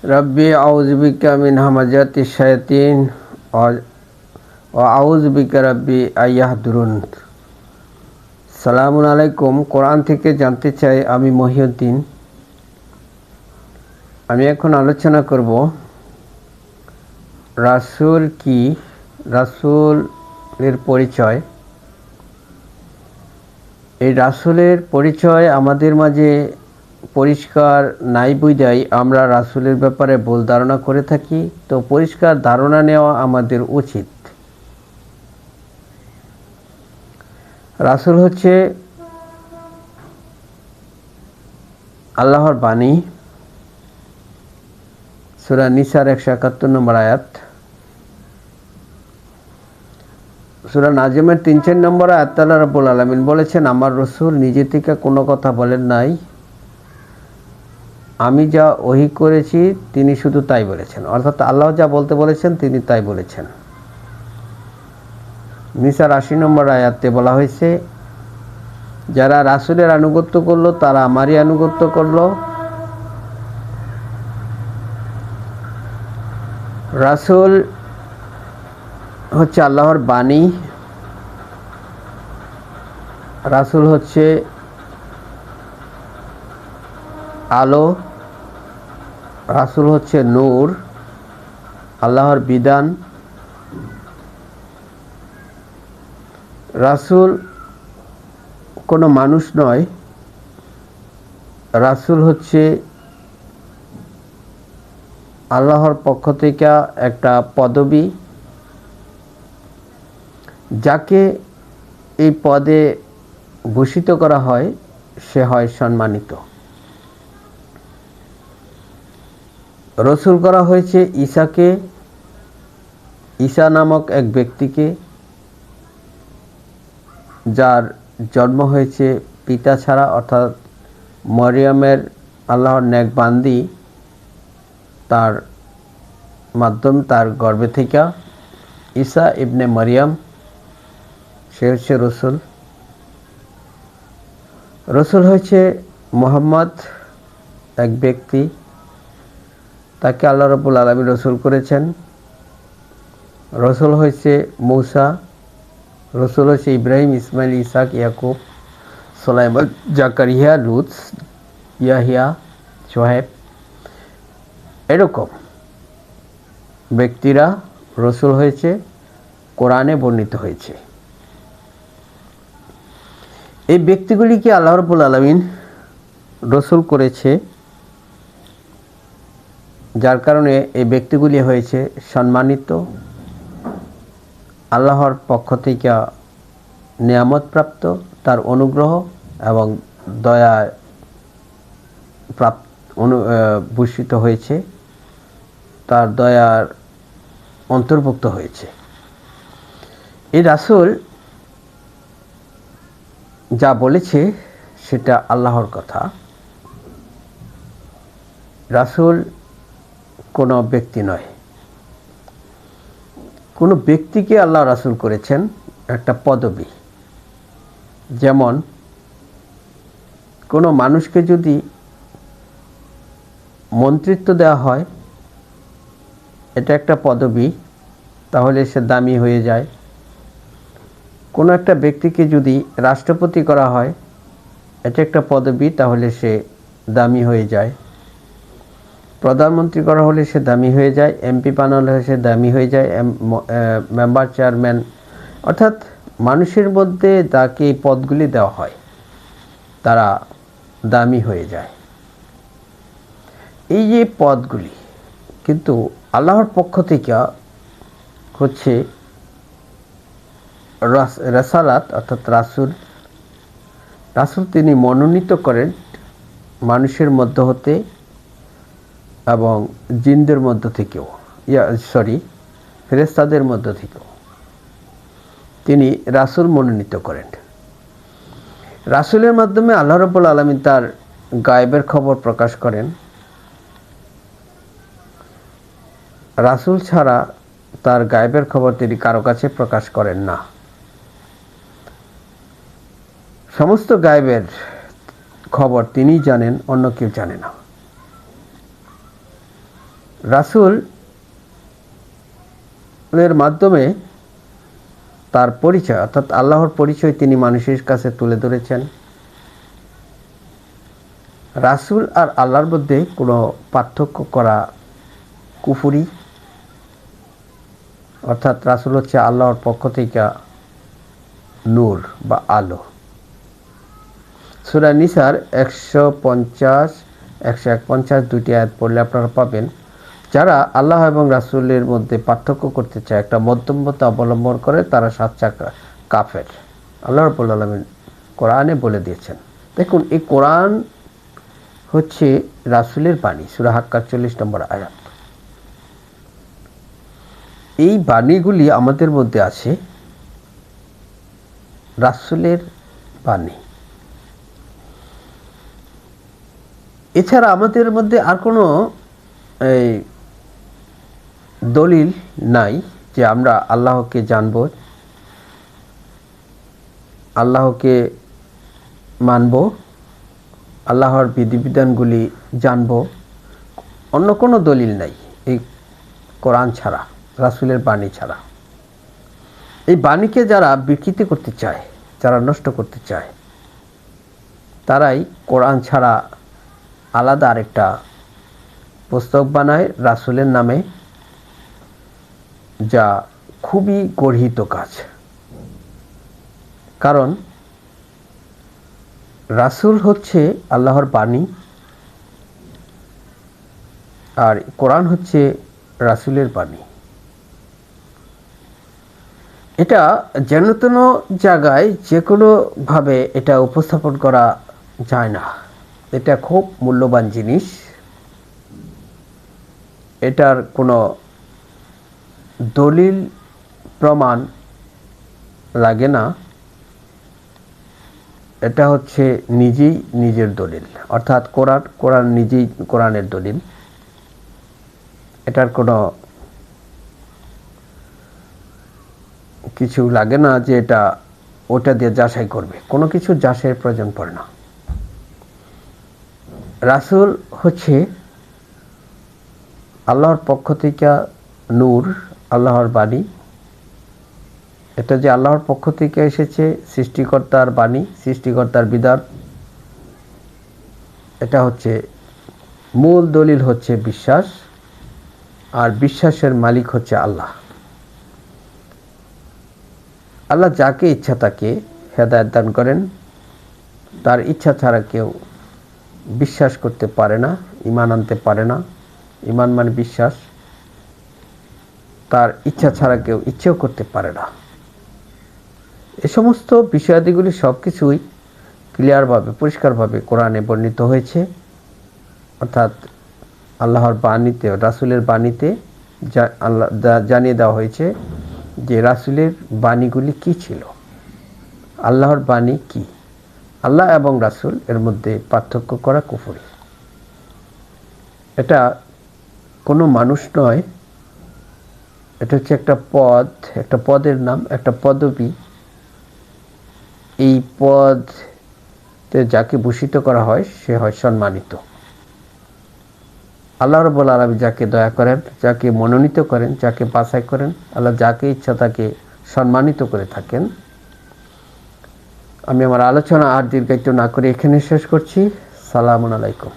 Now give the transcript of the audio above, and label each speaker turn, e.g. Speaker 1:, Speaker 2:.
Speaker 1: रब्बी आउज़ु बिका मिन हमाजाति शायातीन व आउज़ु बिका रब्बी आय्याहदुरुन। সালামুন আলাইকুম। কোরআন থেকে জানতে চাই, আমি মহিউদ্দিন। আমি এখন আলোচনা করব রাসূল কি, রাসূলের পরিচয়। এই রাসূলের পরিচয় আমাদের মাঝে পরিষ্কার নাই বুঝাই আমরা রাসূলের ব্যাপারে ভুল ধারণা করে থাকি। তো পরিষ্কার ধারণা নেওয়া আমাদের উচিত। রাসূল হচ্ছে আল্লাহর বাণী। সূরা নিসার 171 নম্বর আয়াত। সূরা নাজিমের 3-4 নম্বর আয়াত আল্লাহ রাব্বুল আলামিন বলেছেন, আমার রাসূল নিজে থেকে কোনো কথা বলেন নাই, আমি যা ওহী করেছি তিনি শুধু তাই বলেছেন। অর্থাৎ আল্লাহ যা বলতে বলেছেন তিনি তাই বলেছেন। নিসার 80 নম্বর আয়াতে বলা হয়েছে, যারা রাসূলের আনুগত্য করলো তারা আমারই আনুগত্য করলো। রাসূল হচ্ছে আল্লাহর বাণী, রাসূল হচ্ছে আলো, রাসূল হচ্ছে নূর, আল্লাহর বিধান। রাসূল কোনো মানুষ নয়, রাসূল হচ্ছে আল্লাহর পক্ষ থেকে একটা পদবী। যাকে এই পদে ভূষিত করা হয় সে হয় সম্মানিত। রাসূল করা হয়েছে ঈসাকে, ঈসা নামক এক ব্যক্তিকে, যার জন্ম হয়েছে পিতা ছাড়া, অর্থাৎ মরিয়মের আল্লাহর নেক বান্দি তার মাধ্যমে, তার গর্ভে থেকে ঈসা ইবনে মরিয়ম সে হচ্ছে রাসূল। রাসূল হচ্ছে মুহাম্মদ এক ব্যক্তি, তাকে আল্লাহ রাব্বুল আলামিন রাসূল করেছেন। রাসূল হচ্ছে মূসা, রাসূল হচ্ছে ইব্রাহিম, ইসমাইল, ইসাক, ইয়াকুব, সুলাইমান, জাকারিয়া, লূত, ইয়াহিয়া, শোয়েব, এরকম ব্যক্তিরা রাসূল হয়েছে, কোরআনে বর্ণিত হয়েছে। এই ব্যক্তিগুলিকে আল্লাহ রাব্বুল আলামিন রাসূল করেছে, যার কারণে এই ব্যক্তিগুলি হয়েছে সম্মানিত, আল্লাহর পক্ষ থেকে নিয়ামতপ্রাপ্ত, তার অনুগ্রহ এবং দয়া ভূষিত হয়েছে, তার দয়ার অন্তর্ভুক্ত হয়েছে। এই রাসূল যা বলেছে সেটা আল্লাহর কথা। রাসূল কোনো ব্যক্তি নয়। কোনো ব্যক্তিকে আল্লাহ রাসূল করেছেন, একটা পদবী। যেমন কোনো মানুষকে যদি মন্ত্রিত্ব দেওয়া হয়, এটা একটা পদবী, তাহলে সে দামি হয়ে যায়। কোনো একটা ব্যক্তিকে যদি রাষ্ট্রপতি করা হয়, এটা একটা পদবী, তাহলে সে দামি হয়ে যায়। প্রধানমন্ত্রী করা হলে সে দামি হয়ে যায়, এমপি বানানো হলে সে দামি হয়ে যায়, মেম্বার, চেয়ারম্যান, অর্থাৎ মানুষের মধ্যে যাকে এই পদগুলি দেওয়া হয় তারা দামি হয়ে যায়। এই যে পদগুলি কিন্তু আল্লাহর পক্ষ থেকে হচ্ছে রাসালাত, অর্থাৎ রাসূল। রাসূল তিনি মনোনীত করেন মানুষের মধ্য হতে এবং জিনদের মধ্য থেকেও, ফেরেশতাদের মধ্য থেকেও তিনি রাসূল মনোনীত করেন। রাসূলের মাধ্যমে আল্লাহ রাব্বুল আলামিন তার গায়েবের খবর প্রকাশ করেন। রাসূল ছাড়া তার গায়েবের খবর তিনি কারো কাছে প্রকাশ করেন না। সমস্ত গায়েবের খবর তিনিই জানেন, অন্য কেউ জানে না। রাসূলের মাধ্যমে তার পরিচয় অর্থাৎ আল্লাহর পরিচয় তিনি মানুষের কাছে তুলে ধরেছেন। রাসূল আর আল্লাহর মধ্যে কোনো পার্থক্য করা কুফরি, অর্থাৎ রাসূল হচ্ছে আল্লাহর পক্ষ থেকে নূর বা আলো। সূরা নিসার 150, 151 দুটি আয়াত পড়লে আপনারা পাবেন, যারা আল্লাহ এবং রাসূলের মধ্যে পার্থক্য করতে চায়, একটা মধ্যমতা অবলম্বন করে, তারা সাচ্চা কাফের। আল্লাহ রাব্বুল আলামিন কোরআনে বলে দিয়েছেন। দেখুন, এই কোরআন হচ্ছে রাসূলের বাণী, সূরা হাক্কার 40 নম্বর আয়াত। এই বাণীগুলি আমাদের মধ্যে আছে, রাসূলের বাণী। এছাড়া আমাদের মধ্যে আর কোনো দলিল নাই যে আমরা আল্লাহকে জানব, আল্লাহকে মানব, আল্লাহর বিধিবিধানগুলি জানব। অন্য কোনো দলিল নাই এই কোরআন ছাড়া, রাসূলের বাণী ছাড়া। এই বাণীকে যারা বিকৃতি করতে চায়, যারা নষ্ট করতে চায়, তারাই কোরআন ছাড়া আলাদা আরেকটা পুস্তক বানায় রাসূলের নামে, যা খুবই গর্হিত কাজ। কারণ রাসূল হচ্ছে আল্লাহর বাণী, আর কোরআন হচ্ছে রাসূলের বাণী। এটা যেন তেন জায়গায় যে কোনোভাবে এটা উপস্থাপন করা যায় না। এটা খুব মূল্যবান জিনিস, এটার কোনো দলিল প্রমাণ লাগে না। এটা হচ্ছে নিজেই নিজের দলিল, অর্থাৎ কোরআন নিজেই কোরআনের দলিল। এটার কোনো কিছু লাগে না যে এটা ওটা দিয়ে যাচাই করবে, কোনো কিছু যাচাইয়ের প্রয়োজন পড়ে না। রাসূল হচ্ছে আল্লাহর পক্ষ থেকে নূর, আল্লাহর বাণী। এটা যে আল্লাহর পক্ষ থেকে এসেছে, সৃষ্টিকর্তার বাণী, সৃষ্টিকর্তার বিধান, এটা হচ্ছে মূল দলিল, হচ্ছে বিশ্বাস। আর বিশ্বাসের মালিক হচ্ছে আল্লাহ। আল্লাহ যাকে ইচ্ছা তাকে হেদায়েত দান করেন। তার ইচ্ছা ছাড়া কেউ বিশ্বাস করতে পারে না, ঈমান আনতে পারে না। ঈমান মানে বিশ্বাস। তার ইচ্ছা ছাড়া কেউ ইচ্ছেও করতে পারে না। এ সমস্ত বিষয়াদিগুলি সব কিছুই ক্লিয়ারভাবে, পরিষ্কারভাবে কোরআনে বর্ণিত হয়েছে, অর্থাৎ আল্লাহর বাণীতে, রাসূলের বাণীতে জানিয়ে দেওয়া হয়েছে যে রাসূলের বাণীগুলি কি ছিল, আল্লাহর বাণী কি। আল্লাহ এবং রাসূল এর মধ্যে পার্থক্য করা কুফরি। এটা কোনো মানুষ নয়, এটা হচ্ছে একটা পদ, একটা পদের নাম, একটা পদবী। এই পদে যাকে ভূষিত করা হয় সে হয় সম্মানিত। আল্লাহ রাব্বুল আলামিন যাকে দয়া করেন, যাকে মনোনীত করেন, যাকে বাছাই করেন, আল্লাহ যাকে ইচ্ছা তাকে সম্মানিত করে থাকেন। আমি আমার আলোচনা আর দীর্ঘায়িত না করে এখানে শেষ করছি। সালামুন আলাইকুম।